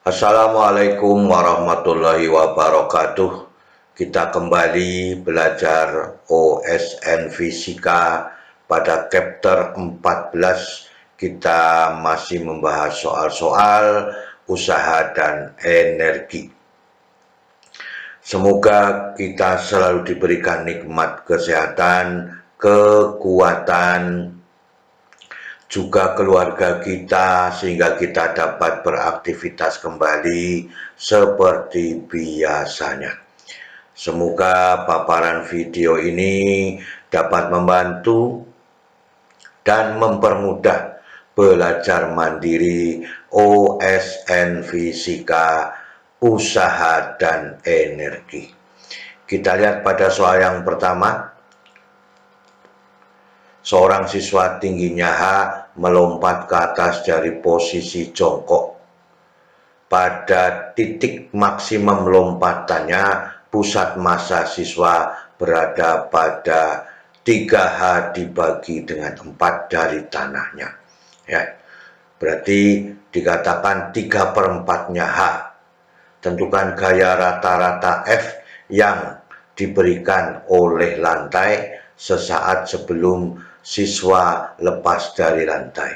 Assalamualaikum warahmatullahi wabarakatuh. Kita kembali belajar OSN Fisika pada chapter 14. Kita masih membahas soal-soal usaha dan energi. Semoga kita selalu diberikan nikmat kesehatan, kekuatan, juga keluarga kita, sehingga kita dapat beraktivitas kembali seperti biasanya. Semoga paparan video ini dapat membantu dan mempermudah belajar mandiri OSN Fisika, usaha dan energi. Kita lihat pada soal yang pertama. Seorang siswa tingginya H melompat ke atas dari posisi jongkok. Pada titik maksimum lompatannya, pusat massa siswa berada pada 3H dibagi dengan 4 dari tanahnya. Ya, berarti dikatakan 3/4-nya H. Tentukan gaya rata-rata F yang diberikan oleh lantai sesaat sebelum siswa lepas dari lantai.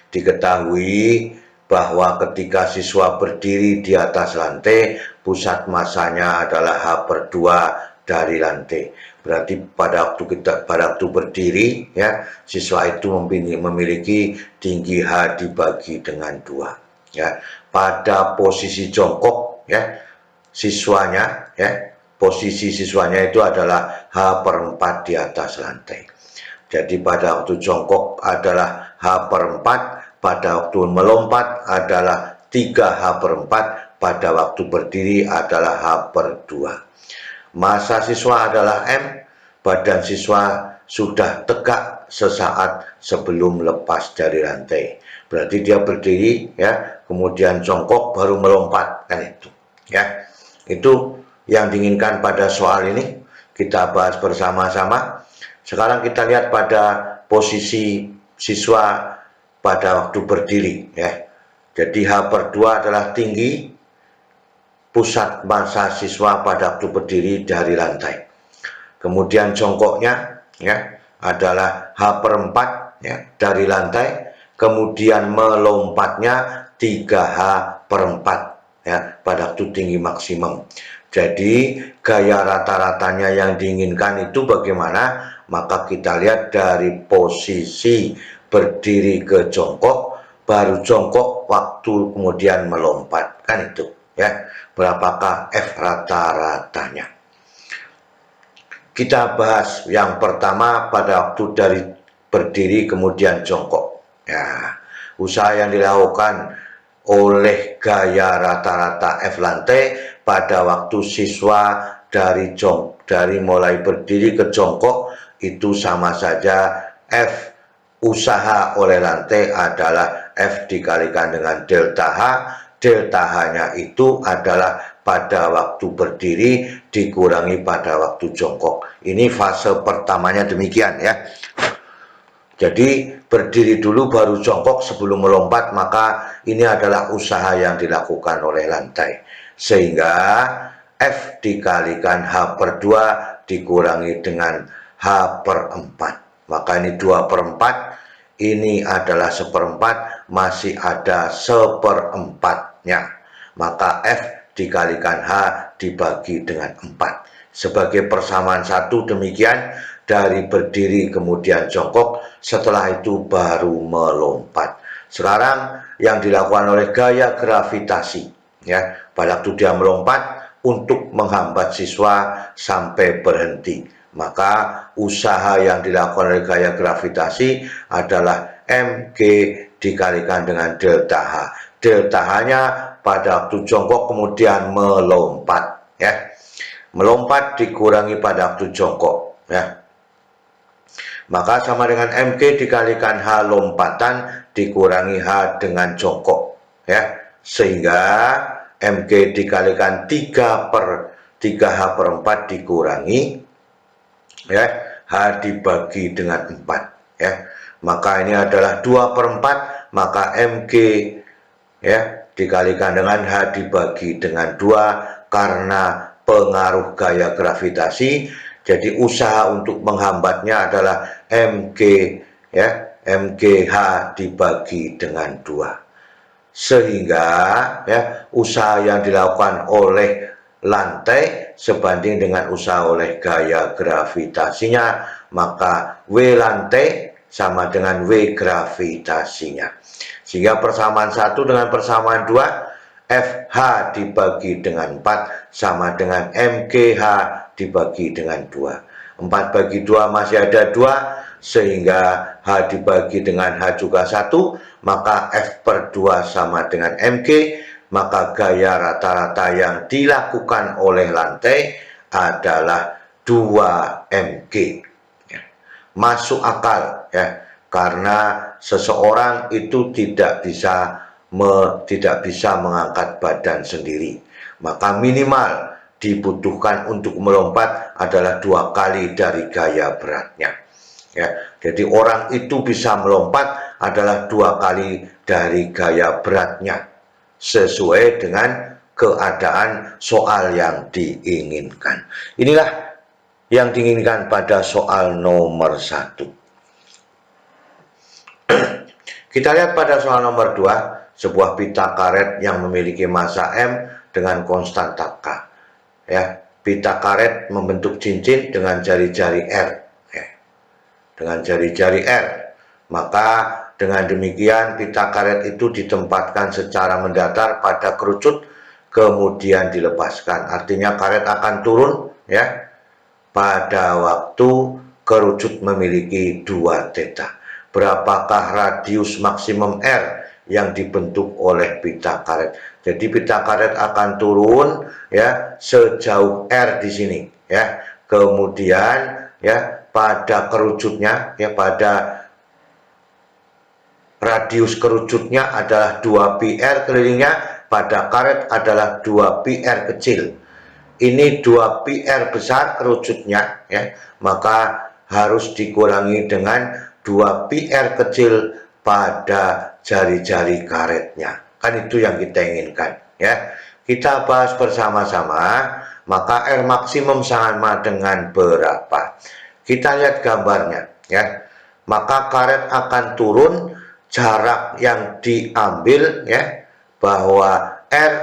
Diketahui bahwa ketika siswa berdiri di atas lantai, pusat massanya adalah H/2 dari lantai. Berarti pada waktu berdiri, ya, siswa itu memiliki tinggi H dibagi dengan 2. Ya, pada posisi jongkok, ya, siswanya, ya, posisi siswanya itu adalah H/4 di atas lantai. Jadi pada waktu jongkok adalah H/4, pada waktu melompat adalah 3H/4, pada waktu berdiri adalah H/2. Massa siswa adalah M, badan siswa sudah tegak sesaat sebelum lepas dari lantai. Berarti dia berdiri, ya, kemudian jongkok baru melompat, kan itu. Ya, itu yang diinginkan pada soal ini. Kita bahas bersama-sama. Sekarang kita lihat pada posisi siswa pada waktu berdiri, ya. Jadi H/2 adalah tinggi pusat massa siswa pada waktu berdiri dari lantai. Kemudian jongkoknya, ya, adalah H/4, ya, dari lantai. Kemudian melompatnya 3H/4, ya, pada waktu tinggi maksimum. Jadi gaya rata-ratanya yang diinginkan itu bagaimana? Maka kita lihat dari posisi berdiri ke jongkok, baru jongkok waktu kemudian melompat, kan itu, ya. Berapakah F rata-ratanya? Kita bahas yang pertama pada waktu dari berdiri kemudian jongkok. Ya, usaha yang dilakukan oleh gaya rata-rata F lantai pada waktu siswa dari mulai berdiri ke jongkok itu sama saja F usaha oleh lantai adalah F dikalikan dengan delta H. Delta H-nya itu adalah pada waktu berdiri dikurangi pada waktu jongkok. Ini fase pertamanya demikian, ya. Jadi berdiri dulu baru jongkok sebelum melompat, maka ini adalah usaha yang dilakukan oleh lantai. Sehingga F dikalikan H/2 dikurangi dengan H/4. Maka ini 2/4, ini adalah 1/4, masih ada 1/4-nya. Maka F dikalikan H dibagi dengan 4. Sebagai persamaan satu demikian, dari berdiri kemudian jongkok, setelah itu baru melompat. Sekarang yang dilakukan oleh gaya gravitasi, ya, pada waktu dia melompat untuk menghambat siswa sampai berhenti. Maka usaha yang dilakukan oleh gaya gravitasi adalah mg dikalikan dengan delta H. Delta H-nya pada waktu jongkok kemudian melompat, ya. Melompat dikurangi pada waktu jongkok, ya. Maka sama dengan mg dikalikan H lompatan dikurangi H dengan jongkok, ya. Sehingga mg dikalikan 3H/4 dikurangi, ya, H dibagi dengan 4, ya. Maka ini adalah 2/4, maka mg, ya, dikalikan dengan H dibagi dengan 2 karena pengaruh gaya gravitasi. Jadi usaha untuk menghambatnya adalah mg, ya, mgh dibagi dengan 2. Sehingga ya, usaha yang dilakukan oleh lantai sebanding dengan usaha oleh gaya gravitasinya, maka W lantai sama dengan W gravitasinya. Sehingga persamaan 1 dengan persamaan 2, FH dibagi dengan 4 sama dengan MGH dibagi dengan 2. 4 bagi 2 masih ada 2, sehingga H dibagi dengan H juga 1, maka F per 2 sama dengan MG, maka gaya rata-rata yang dilakukan oleh lantai adalah 2 mg. Masuk akal ya, karena seseorang itu tidak bisa mengangkat badan sendiri, maka minimal dibutuhkan untuk melompat adalah 2 kali dari gaya beratnya. Ya, jadi orang itu bisa melompat adalah 2 kali dari gaya beratnya, sesuai dengan keadaan soal yang diinginkan. Inilah yang diinginkan pada soal nomor 1. Kita lihat pada soal nomor 2, sebuah pita karet yang memiliki massa M dengan konstanta K. Ya, pita karet membentuk cincin dengan jari-jari R. Ya, dengan jari-jari R. Maka dengan demikian pita karet itu ditempatkan secara mendatar pada kerucut, kemudian dilepaskan. Artinya karet akan turun ya pada waktu kerucut memiliki 2 theta. Berapakah radius maksimum R yang dibentuk oleh pita karet? Jadi pita karet akan turun ya sejauh R di sini ya. Kemudian ya pada kerucutnya ya, pada radius kerucutnya adalah 2 PR kelilingnya, pada karet adalah 2 PR kecil. Ini 2 PR besar kerucutnya ya, maka harus dikurangi dengan 2 PR kecil pada jari-jari karetnya. Kan itu yang kita inginkan ya. Kita bahas bersama-sama, maka R maksimum sama dengan berapa? Kita lihat gambarnya ya. Maka karet akan turun, jarak yang diambil ya, bahwa R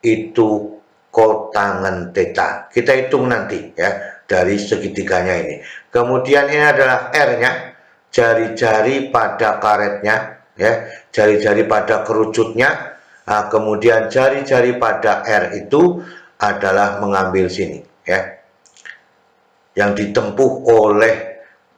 itu kotangen theta. Kita hitung nanti ya dari segitiganya ini. Kemudian ini adalah R-nya, jari-jari pada karetnya ya, jari-jari pada kerucutnya. Nah, kemudian jari-jari pada R itu adalah mengambil sini ya, yang ditempuh oleh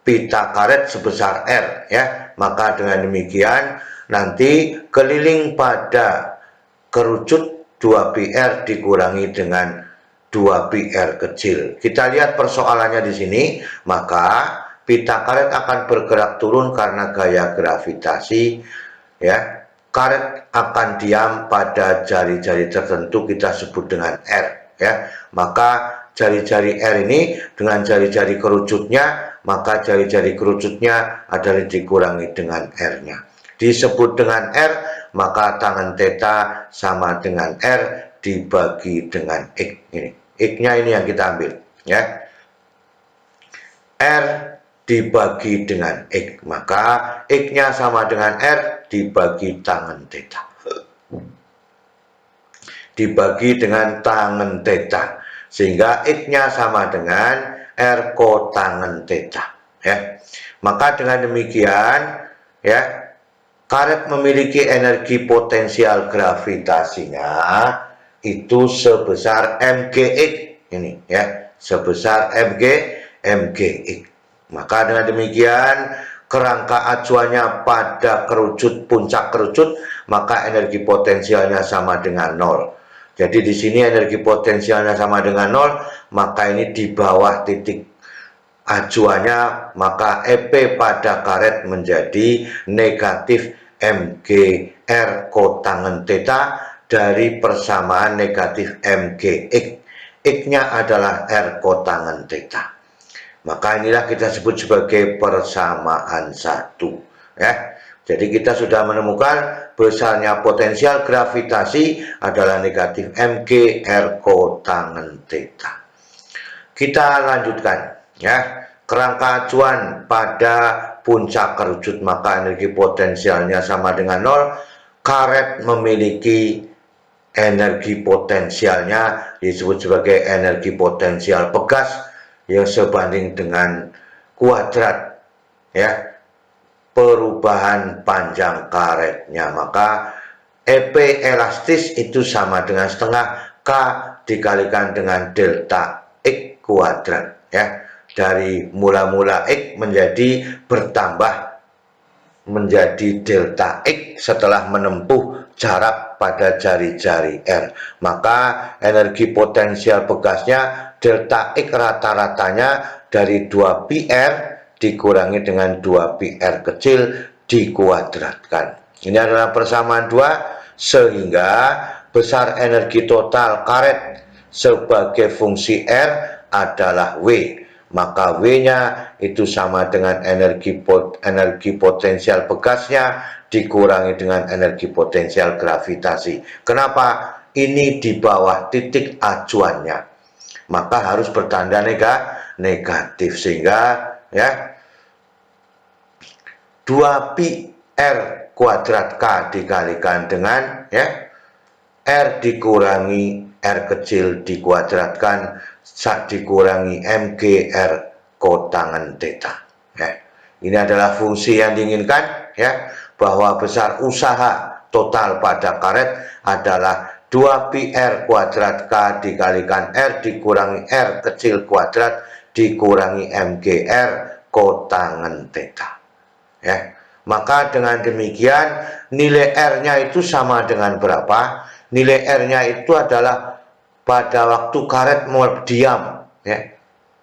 pita karet sebesar R ya. Maka dengan demikian nanti keliling pada kerucut 2 PR dikurangi dengan 2 PR kecil. Kita lihat persoalannya di sini, maka pita karet akan bergerak turun karena gaya gravitasi ya. Karet akan diam pada jari-jari tertentu, kita sebut dengan R ya. Maka jari-jari R ini dengan jari-jari kerucutnya, maka jari-jari kerucutnya adalah dikurangi dengan R-nya. Disebut dengan R, maka tangen theta sama dengan R dibagi dengan X. Ini X-nya ini yang kita ambil ya. R dibagi dengan X, maka X-nya sama dengan R dibagi tangen theta. Dibagi dengan tangen theta, sehingga X-nya sama dengan R kotangen theta ya. Maka dengan demikian ya, karet memiliki energi potensial gravitasinya itu sebesar mgx ini ya, sebesar mgx. Maka dengan demikian kerangka acuannya pada kerucut, puncak kerucut, maka energi potensialnya sama dengan 0. Jadi di sini energi potensialnya sama dengan 0, maka ini di bawah titik acuannya, maka EP pada karet menjadi negatif mgr kotangen theta dari persamaan negatif mgx. X-nya adalah R kotangen theta. Maka inilah kita sebut sebagai persamaan 1 ya. Jadi kita sudah menemukan besarnya potensial gravitasi adalah negatif mg r kotangen theta. Kita lanjutkan ya. Kerangka acuan pada puncak kerucut maka energi potensialnya sama dengan 0. Karet memiliki energi potensialnya disebut sebagai energi potensial pegas yang sebanding dengan kuadrat ya perubahan panjang karetnya, maka EP elastis itu sama dengan setengah K dikalikan dengan delta X kuadrat ya. Dari mula-mula X menjadi bertambah menjadi delta X setelah menempuh jarak pada jari-jari R. Maka energi potensial pegasnya delta X rata-ratanya dari 2 PR dikurangi dengan 2 PR kecil dikuadratkan. Ini adalah persamaan 2 sehingga besar energi total karet sebagai fungsi R adalah W. Maka W-nya itu sama dengan energi potensial pegasnya dikurangi dengan energi potensial gravitasi. Kenapa? Ini di bawah titik acuannya. Maka harus bertanda negatif sehingga ya 2 pi R kuadrat K dikalikan dengan ya R dikurangi R kecil dikuadratkan dikurangi mgr kotangen theta ya. Ini adalah fungsi yang diinginkan ya, bahwa besar usaha total pada karet adalah 2 pi R kuadrat K dikalikan R dikurangi R kecil kuadrat dikurangi mgr kotangen theta ya. Maka dengan demikian nilai R-nya itu sama dengan berapa? Nilai R-nya itu adalah pada waktu karet diam ya,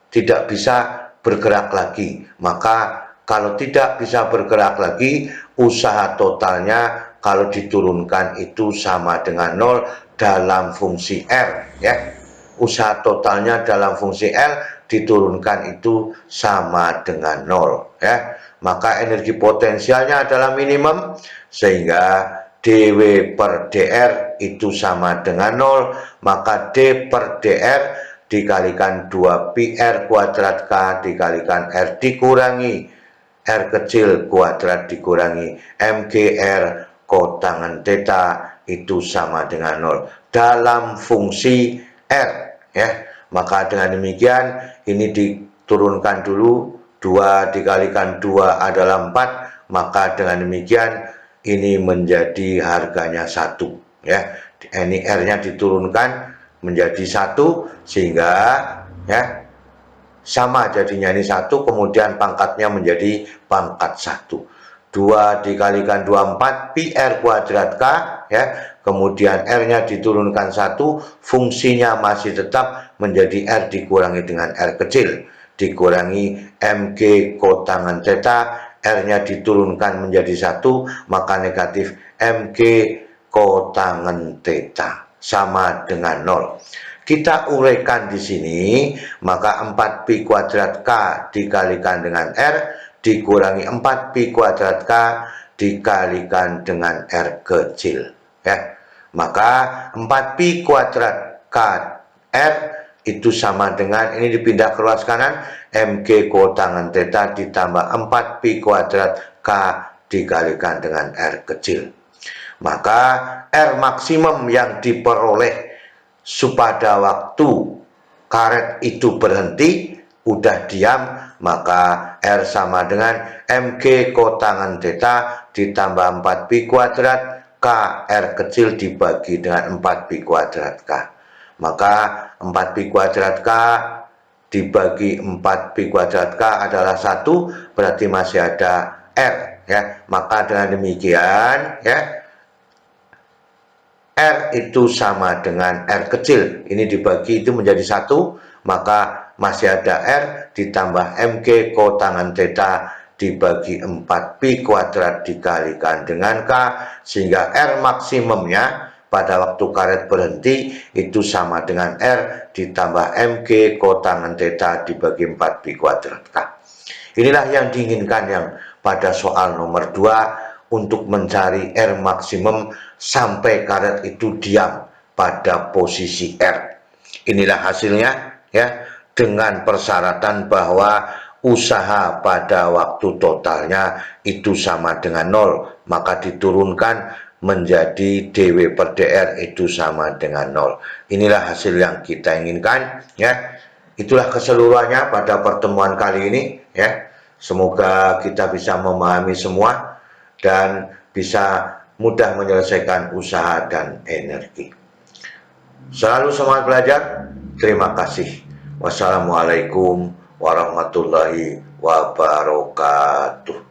tidak bisa bergerak lagi. Maka kalau tidak bisa bergerak lagi, usaha totalnya kalau diturunkan itu sama dengan 0 dalam fungsi R ya. Usaha totalnya dalam fungsi R diturunkan itu sama dengan 0 ya. Maka energi potensialnya adalah minimum sehingga dW per dr itu sama dengan 0, maka d per dr dikalikan 2 pi R kuadrat K dikalikan R dikurangi R kecil kuadrat dikurangi mgr kotangen theta itu sama dengan 0 dalam fungsi R ya. Maka dengan demikian ini diturunkan dulu, 2 dikalikan 2 adalah 4, maka dengan demikian ini menjadi harganya 1 ya. Ini R-nya diturunkan menjadi 1 sehingga ya sama jadinya ini 1, kemudian pangkatnya menjadi pangkat 1. 2 dikalikan 2 4 pi R kuadrat K ya. Kemudian R-nya diturunkan 1, fungsinya masih tetap menjadi R dikurangi dengan R kecil dikurangi mg kotangen theta. R-nya diturunkan menjadi 1, maka negatif mg kotangen theta sama dengan 0. Kita uraikan di sini, maka 4 pi kuadrat K dikalikan dengan R dikurangi 4 pi kuadrat K dikalikan dengan R kecil ya. Maka 4 pi kuadrat K R itu sama dengan, ini dipindah ke luas kanan, mg kotangen theta ditambah 4 pi kuadrat K dikalikan dengan R kecil. Maka R maksimum yang diperoleh pada waktu karet itu berhenti udah diam, maka R sama dengan mg kotangen theta ditambah 4 pi kuadrat K R kecil dibagi dengan 4 pi kuadrat K. Maka 4 pi kuadrat K dibagi 4 pi kuadrat K adalah 1, berarti masih ada R ya. Maka dengan demikian ya R itu sama dengan R kecil, ini dibagi itu menjadi 1, maka masih ada R ditambah mg kotangen theta dibagi 4 pi kuadrat dikalikan dengan K, sehingga R maksimumnya pada waktu karet berhenti itu sama dengan R ditambah mg kotangen theta dibagi 4 pi kuadrat K. Inilah yang diinginkan yang pada soal nomor 2 untuk mencari R maksimum sampai karet itu diam pada posisi R. Inilah hasilnya ya, dengan persyaratan bahwa usaha pada waktu totalnya itu sama dengan 0, maka diturunkan menjadi dW per dr itu sama dengan 0. Inilah hasil yang kita inginkan ya. Itulah keseluruhannya pada pertemuan kali ini ya. Semoga kita bisa memahami semua dan bisa mudah menyelesaikan usaha dan energi. Selalu semangat belajar. Terima kasih. Wassalamualaikum warahmatullahi wabarakatuh.